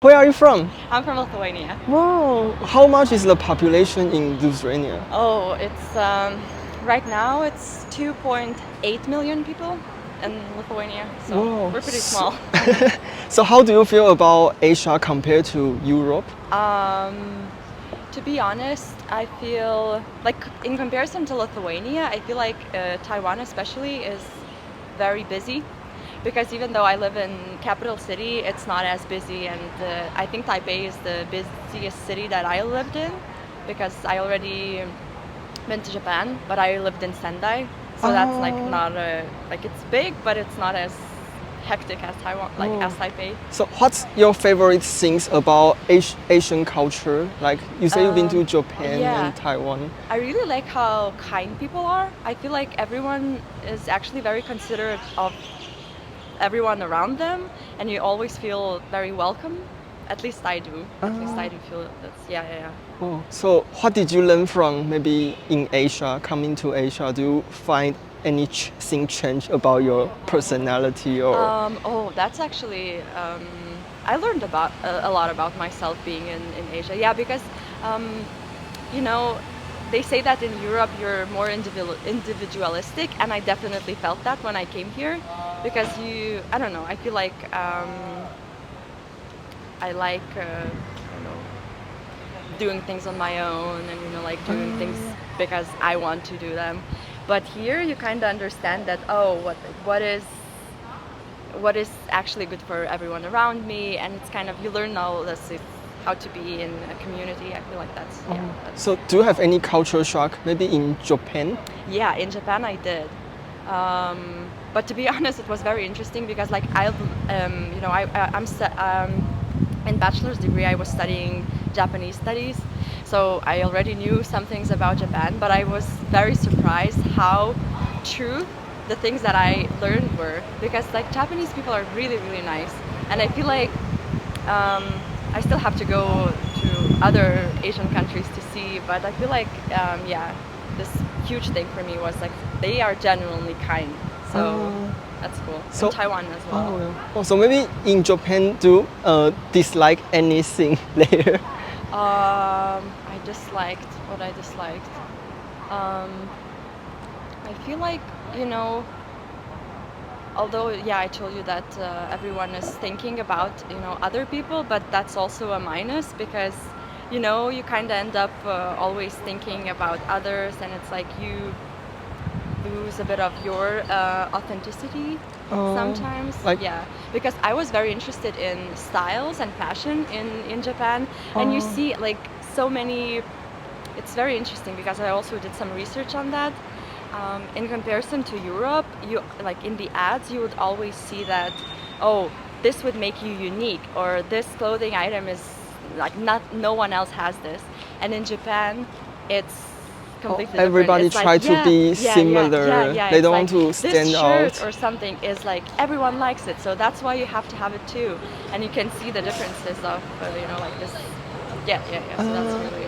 Where are you from? I'm from Lithuania. Wow. How much is the population in Lithuania? Oh, it's right now it's 2.8 million people in Lithuania, so Whoa. we're pretty small. So how do you feel about Asia compared to Europe? To be honest, I feel like in comparison to Lithuania, I feel like Taiwan especially is very busy. Because even though I live in capital city, it's not as busy, and I think Taipei is the busiest city that I lived in, because I already been to Japan, but I lived in Sendai, so that's like not like it's big, but it's not as hectic as Taiwan, like as Taipei. So what's your favorite things about Asian culture? Like you say you've been to Japan yeah. and Taiwan. I really like how kind people are. I feel like everyone is actually very considerate of everyone around them, and you always feel very welcome. At least I do. At least I do feel that's yeah. Oh, so what did you learn from maybe in Asia, coming to Asia? Do you find anything change about your personality or? Oh, that's actually I learned about a lot about myself being in Asia. Yeah, because you know, they say that in Europe you're more individualistic, and I definitely felt that when I came here, because I don't know, I feel like I like doing things on my own, and like doing things because I want to do them. But here you kind of understand that what is actually good for everyone around me, and it's kind of you learn all this how to be in a community. I feel like that's So do you have any culture shock maybe in Japan? Yeah, in Japan I did. But to be honest, it was very interesting because like I'm in bachelor's degree I was studying Japanese studies, so I already knew some things about Japan, but I was very surprised how true the things that I learned were, because like Japanese people are really, really nice, and I feel like I still have to go to other Asian countries to see, but I feel like this huge thing for me was like they are genuinely kind, so that's cool. So in Taiwan as well. Oh, so maybe in Japan do dislike anything there? I disliked what I disliked. I feel like, although I told you that everyone is thinking about other people, but that's also a minus, because you kind of end up always thinking about others, and it's like you lose a bit of your authenticity sometimes. Because I was very interested in styles and fashion in Japan, and you see like so many. It's very interesting because I also did some research on that. In comparison to Europe, you like in the ads you would always see that this would make you unique, or this clothing item is like no one else has this, and in Japan it's completely everybody different. try to be similar. They don't want to stand out. This shirt or something is like everyone likes it, so that's why you have to have it too, and you can see the differences of like this. So that's really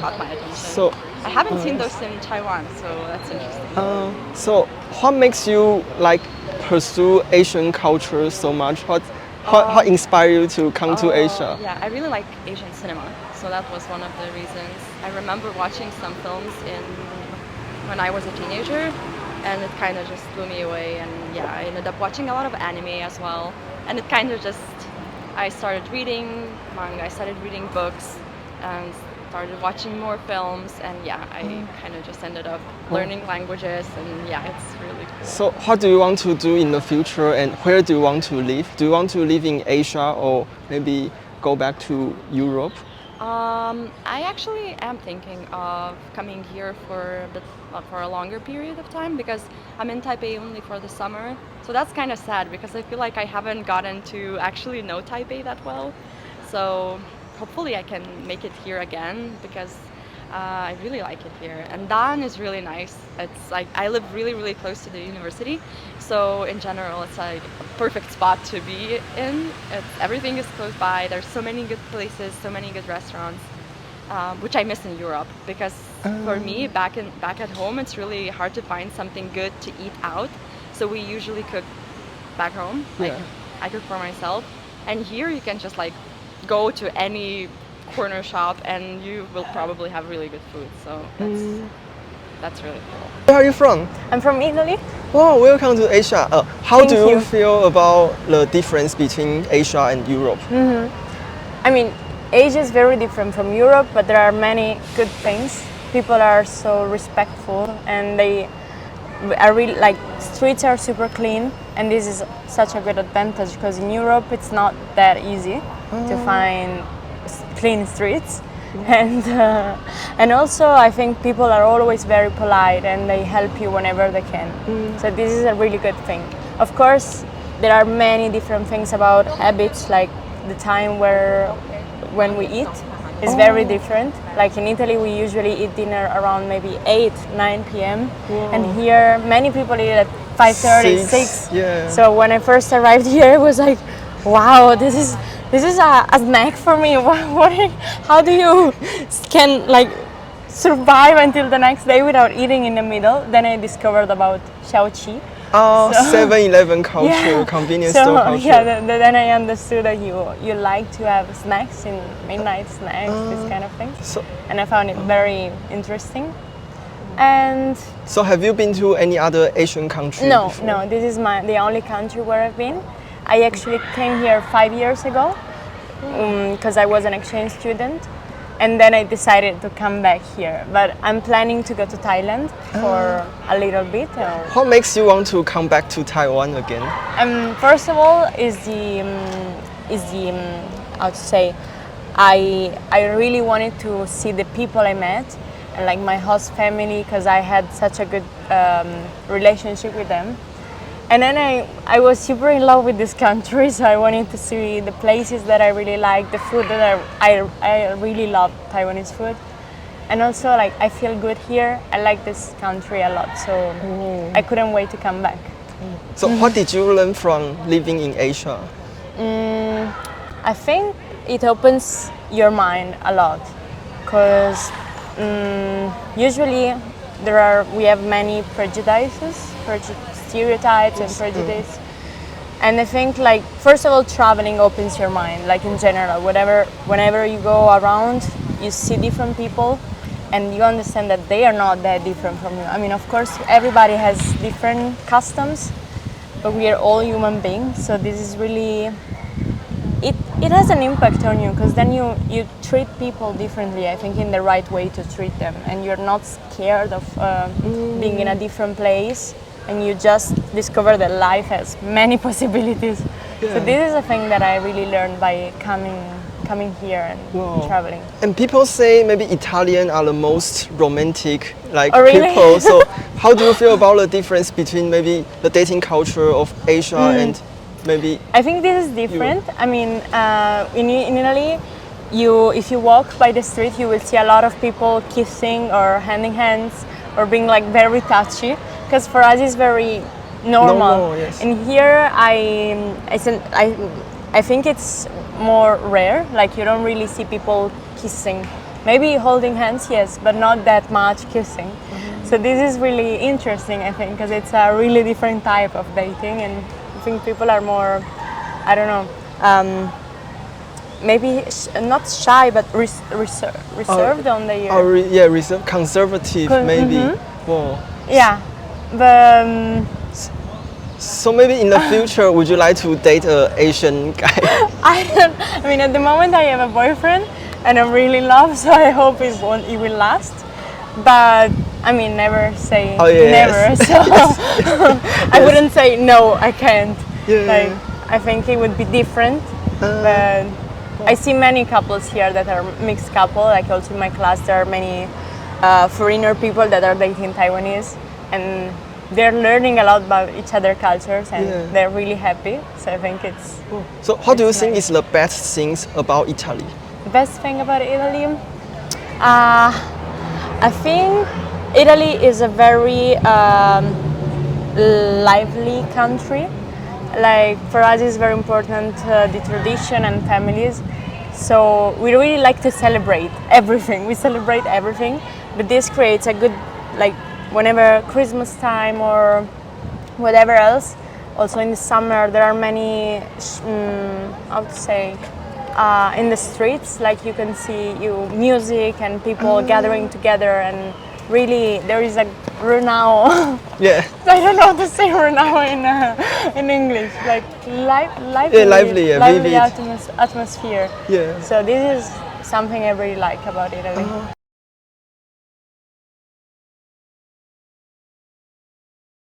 caught my attention. So I haven't seen those in Taiwan, so that's interesting. So what makes you like pursue Asian culture so much? What inspired you to come to Asia? Yeah, I really like Asian cinema, so that was one of the reasons. I remember watching some films when I was a teenager, and it kind of just blew me away. And I ended up watching a lot of anime as well, and it kind of I started reading manga, I started reading books, and started watching more films, and I kind of just ended up learning languages, and it's really cool. So what do you want to do in the future, and where do you want to live? Do you want to live in Asia or maybe go back to Europe? I actually am thinking of coming here for a longer period of time, because I'm in Taipei only for the summer. So that's kind of sad, because I feel like I haven't gotten to actually know Taipei that well. So hopefully I can make it here again, because I really like it here. And Dan is really nice. It's like I live really, really close to the university. So in general, it's like a perfect spot to be in. Everything is close by. There's so many good places, so many good restaurants, which I miss in Europe, because for me, back at home, it's really hard to find something good to eat out. So we usually cook back home. Like I cook for myself. And here you can just like go to any corner shop and you will probably have really good food. So that's really cool. Where are you from? I'm from Italy. Wow, welcome to Asia. How Thank do you you. feel about the difference between Asia and Europe? I mean, Asia is very different from Europe, but there are many good things. People are so respectful, and they are really like, streets are super clean, and this is such a good advantage because in Europe it's not that easy to find clean streets. And also I think people are always very polite and they help you whenever they can. So this is a really good thing. Of course, there are many different things about habits, like the time when we eat is very different. Like in Italy, we usually eat dinner around maybe 8, 9 p.m. And here, many people eat at 5:30, 6. Yeah. So when I first arrived here, it was like, wow, this is a snack for me. How do you can like survive until the next day without eating in the middle? Then I discovered about xiaoqi. 7-Eleven culture, convenience store culture. Yeah, then I understood that you like to have snacks in midnight snacks, this kind of thing. And I found it very interesting. And So have you been to any other Asian country no, before? no, this is the only country where I've been. I actually came here 5 years ago because I was an exchange student, and then I decided to come back here. But I'm planning to go to Thailand for a little bit. What makes you want to come back to Taiwan again? First of all, is the how to say, I really wanted to see the people I met and like my host family, because I had such a good relationship with them. And then I was super in love with this country, so I wanted to see the places that I really like, the food that I really love Taiwanese food. And also like I feel good here. I like this country a lot, so I couldn't wait to come back. So what did you learn from living in Asia? I think it opens your mind a lot, because usually we have many stereotypes and prejudice. And I think like first of all, traveling opens your mind, like in general, whenever you go around, you see different people and you understand that they are not that different from you. I mean, of course, everybody has different customs, but we are all human beings, so this is really, it has an impact on you, because then you treat people differently, I think, in the right way to treat them, and you're not scared of being in a different place, and you just discover that life has many possibilities. Yeah. So this is a thing that I really learned by coming here and traveling. And people say maybe Italian are the most romantic really? people. So how do you feel about the difference between maybe the dating culture of Asia and maybe? I think this is different. I mean, in Italy, if you walk by the street, you will see a lot of people kissing or handing hands or being like very touchy, because for us it's very normal. Yes. And here I think it's more rare. Like you don't really see people kissing. Maybe holding hands, yes, but not that much kissing. So this is really interesting, I think, because it's a really different type of dating, and I think people are more, I don't know, maybe not shy, but reserved on the. Reserved, conservative, maybe. Yeah, but. So maybe in the future, would you like to date an Asian guy? I mean, at the moment I have a boyfriend and I'm really in love, so I hope it will last. But I mean, never say never. So I wouldn't say no, I can't. Like, I think it would be different. But I see many couples here that are mixed couple. Like also in my class, there are many foreigner people that are dating Taiwanese, and they're learning a lot about each other's cultures, and they're really happy. So I think it's. So how do you think is the best things about Italy? The best thing about Italy, I think Italy is a very lively country. Like for us, it's very important the tradition and families. So we really like to celebrate everything. We celebrate everything, but this creates a good whenever Christmas time or whatever else, also in the summer, there are many, in the streets, like you can see music and people gathering together, and really there is a renown. Yeah. I don't know how to say renown in English, like lively, lively, vivid. atmosphere. Yeah. So this is something I really like about Italy.